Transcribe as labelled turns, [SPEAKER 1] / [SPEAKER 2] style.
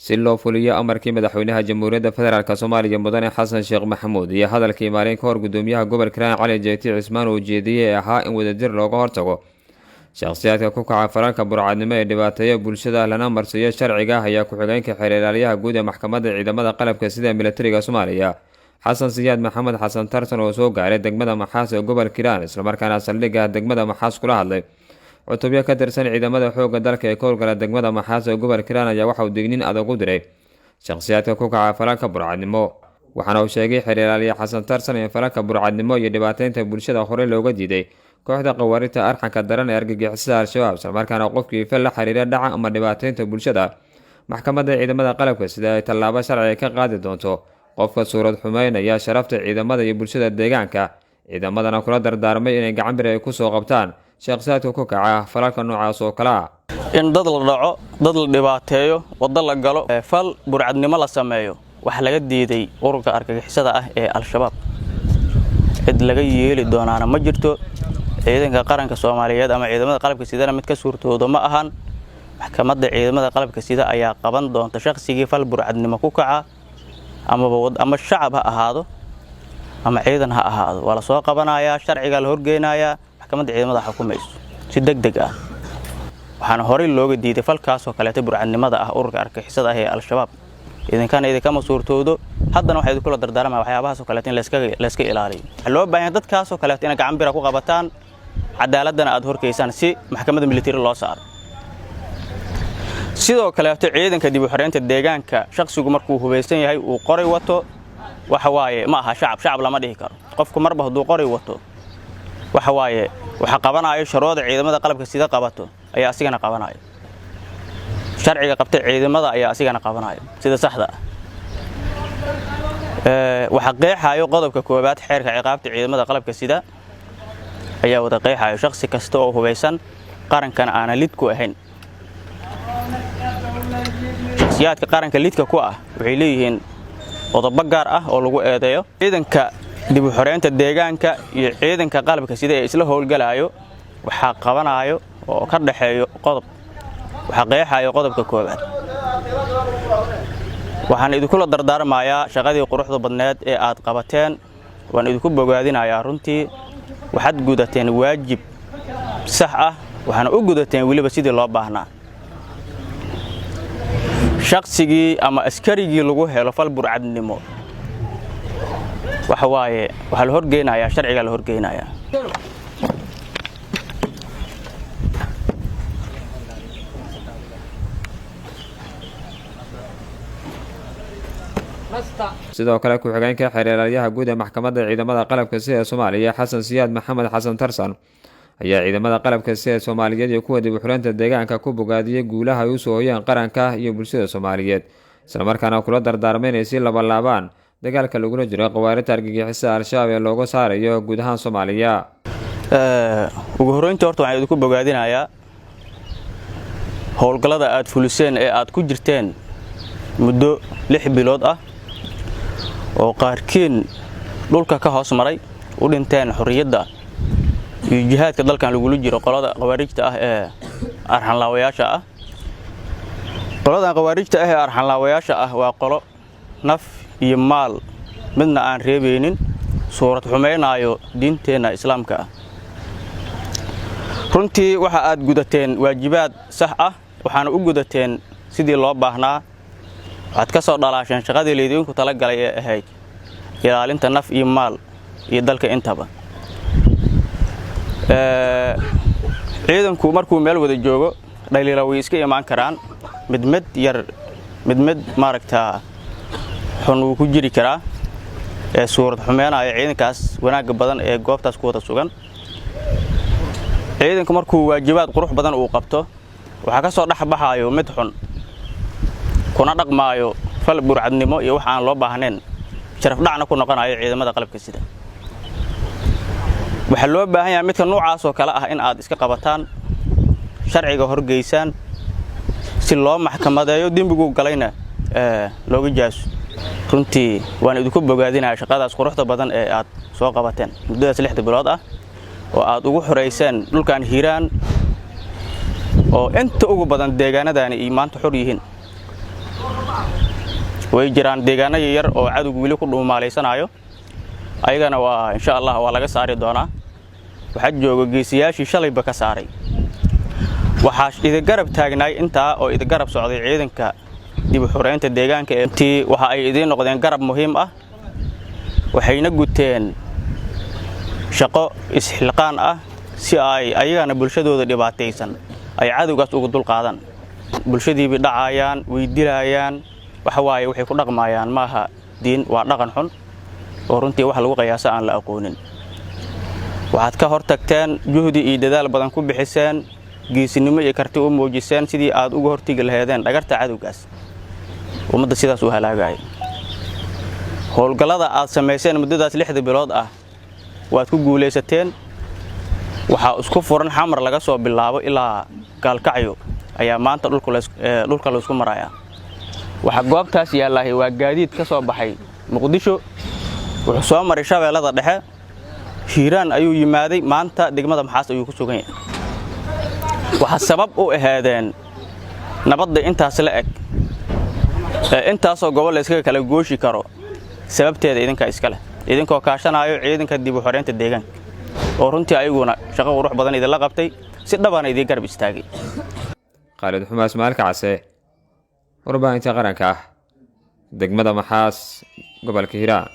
[SPEAKER 1] si loo fuliyo amarkii madaxweynaha jamhuuriyadda federaalk soomaaliya mudane xasan sheekh maxamuud iyo hadalkii maalin ka hor gudoomiyaha gobolka hiiraan cali jeyti cismaan uu jeediyey ee ahaa in wadajir looga hortago shakhsiyaadka ku kaca falalka burcadnimo ee dhibaateeya bulshada lana marsiiyo sharciga ayaa ku-xigeenka xeer ilaaliyaha guud ee maxkamadda ciidamada qalabka sida militariga soomaaliya xasan siyaad maxamed xasan tartan oo soo gaaray degmada maxaas ee gobolka hiiraan islamarkaana saldhigga degmada maxaas kula hadlay cutubyo ka tirsan ciidamada xoogga dalka ee ka howlgala degmada maxaas ee gobolka hiiraan ayaa waxa uu digniin adag u diray shakhsiyaadka ku kaca falalka burcadnimo waxaana uu sheegay xeer ilaaliye xasan tartan in falalka burcadnimo iyo dhibaateynta bulshada horey looga diiday kooxda qawaarinta arxanka daran ee argagixisada al-shabaab islamarkaana qofkii fal la xiriira dhaca ama dhibaateynta bulshada maxkamadda ciidamada qalabka sida ay tallaabo sharci ka qaadi doonto qofka suurad xumeynaya sharafta ciidamada iyo bulshada deegaanka ciidamadana kula dardaarmay inay gacan bir ay kusoo qabtaan shakhsiyaadka ku kaca falalka noocaas oo kale ah
[SPEAKER 2] in dad la dhaco dad la dhibaateeyo waddo la galo fal burcadnimo la sameeyo waxa laga diiday ururka argagixisada ah ee al-shabaab cid laga yeeli doonaana ma jirto ciidanka qaranka Soomaaliyeed ama ciidamada qalabka sida mid ka suurtoodo ma ahan maxkamadda ciidamada qalabka sida ayaa qaban doonta shakhsigii fal burcadnimo ku kaca ama shacab ha ahaado ama ciidan ha ahaado wala soo qabanaya sharciga la horgeynayaa maxkamadda ciidamada xukumayso si degdeg ah waxaan horey looga diiday falkaas oo kale burcadnimada ah ururka argagixisada ah ee al-shabaab idinka ma suurtoodo haddana waxa idin kula dardaarmaa waxyaabahaas oo kale in la iska ilaaliyo loo baahan dadkaas oo kale in gacan bira ku qabataan cadaaladana aad horkeysaan si maxkamadda militari loo saaro sidoo kale ciidanka dib u xareynta deegaanka shakhsigu markuu hubeysan yahay uu qoray wato waxa waaye ma aha shacab lama dhihi karo qofku marba haduu qoray wato waxa waaye waxa qabanayo sharooda ciidamada qalabka sida qabato ayaa asigana qabanayo sharciga qabta ciidamada ayaa asigana qabanayo sida saxda waxa qeexayo qodobka koobaad xeerka ciqaabta ciidamada qalabka sida ayaa wada qeexayo shakhsi kasta oo hubeysan qarankana aan lid ku ahayn shakhsiyaadka qaranka lidka ku ah waxay leeyihiin qodobo gaar ah oo lagu eedeeyo ciidanka dib u xoreynta deegaanka iyo ciidanka qalabka sida ay isla howlgalayo waxa qabanayo oo ka dhaxeeyo qodob waxa qeexayo qodobka koobaad waxaan idinku la dardaarmayaa shaqadii quruxda badneed ee aad qabateen waan idinku bogaadinayaa runtii waxaad gudateen waajib sax ah waxaana u gudateen waliba sidii loo baahnaa shakhsigii ama askarigii lagu helo fal burcadnimo waxa waaye waxa la horgeynayaa sharciga la horgeynayaa
[SPEAKER 1] sidoo kale ku-xigeenka xeer ilaaliyaha guud ee maxkamadda ciidamada qalabka sida Soomaaliya xasan siyaad maxamed xasan tarsan ayaa ciidamada qalabka sida Soomaaliyeed iyo kuwa dib u xiraynta deegaanka ku bogaadiyay guulaha ay u soo hoyaan qaranka iyo bulshada Soomaaliyeed isla markaana kula dardaarmeen si laban dagaalka lagula jiro qawaarinta argagixisada al-shabaab ee looga saarayo guud ahaan Soomaaliya
[SPEAKER 2] ugu horeyntii horta waxaan idinku bogaadinayaa howlgallada aad fuliseen ee aad ku jirteen muddo 6 bilood ah oo qaarkiin dhulka ka hoos maray u dhinteen xorriyadda iyo jihaadka dalkan lagu jiro qolada qawaarijta ah ee arxanlaawayaasha ah qolada qawaarijta ah ee arxanlaawayaasha ah waa qolo naf iyo maal midna aan reebeynin suurad xumeynayo diinteena islaamka ah runtii waxa aad gudateen waajibaad sax ah waxaana u gudateen sidii loo baahnaa waxaad ka soo dhalaasheen shaqadii leedinku tala galay ee ahayd ilaalinta naf iyo maal iyo dalka intaba ciidanku markuu meel wada joogo dhaliila way iska imaan karaan mid maaragtaa xun uu ku jiri karaa ee suurad xumeenaya ciidankaas wanaaga badan ee goobtaas ku wada sugan ciidanku markuu waajibaad qurux badan uu qabto waxa ka soo dhaxbaxayo mid xun kuna dhaqmaayo fal burcadnimo iyo wax aan loo baahnayn sharaf dhacna ku noqonayo ciidamada qalabka sida waxa loo baahan yahay midka noocaas oo kale ah in aad iska qabataan sharciga horgeysaan si loo maxkamadeeyo dembigu galayna looga jaaso runtii waan idinku bogaadinayaa shaqadaas quruxda badan ee aad soo qabateen muddadaas 6 bilood ah oo aad ugu xoreyseen dhulkan Hiiraan oo inta ugu badan deegaanadani ay maanta xor yihiin way jiraan deegaano yar oo cadowgu wili ku dhuumaaleysanayo ayagana waa insha Allah waa laga saari doonaa waxa jooga geesiyaashii shalayba ka saaray waxa idin garab taagnay inta oo idin garab socday ciidanka dib u xoreynta deegaanka intii waxa ay idin noqdeen garab muhiim ah waxayna guteen shaqo isxilqaan ah si ay ayagana bulshadooda dhibaataysan ay cadowgaas ugu dul qaadan bulshadii bi dhacayaan way dilayaan waxa waaye waxay ku dhaqmayaan maaha diin waa dhaqan xun oo runtii wax lagu qiyaas aan la aqoonin waxaad ka hortagteen juhdi iyo dadaal badan ku bixiseen geesinimo iyo karti u muujiseen sidii aad uga hortigi lahaydeen dhagarta cadowgaas ummadda sidaas u halaagay howlgallada aad sameyseen muddadaas 6 bilood ah waad ku guuleysateen waxa isku furan xamar laga soo bilaabo ilaa Gaalkacyo ayaa maanta dhulka la isku maraya waxa goobtaas yaalahay waa gaadiid ka soo baxay Muqdisho wuxuu soo maray Shabeellada Dhexe Hiiraan ayuu yimaaday maanta degmada Maxaas ayuu ku sugan yahay waxa sabab u ahaadeen nabadda intaas la eg intaas oo gobol iska kala gooshi karo sababteeda idinka iska leh idinkoo kaashanayo ciidanka dib u xoreynta deegaanka oo runtii ayaguna shaqo qurux badan idin la qabtay si dhabana idin garab istaagay
[SPEAKER 1] Khalid Xumaas Maalka Case warbaahinta qaranka degmada Maxaas gobolka Hiiraan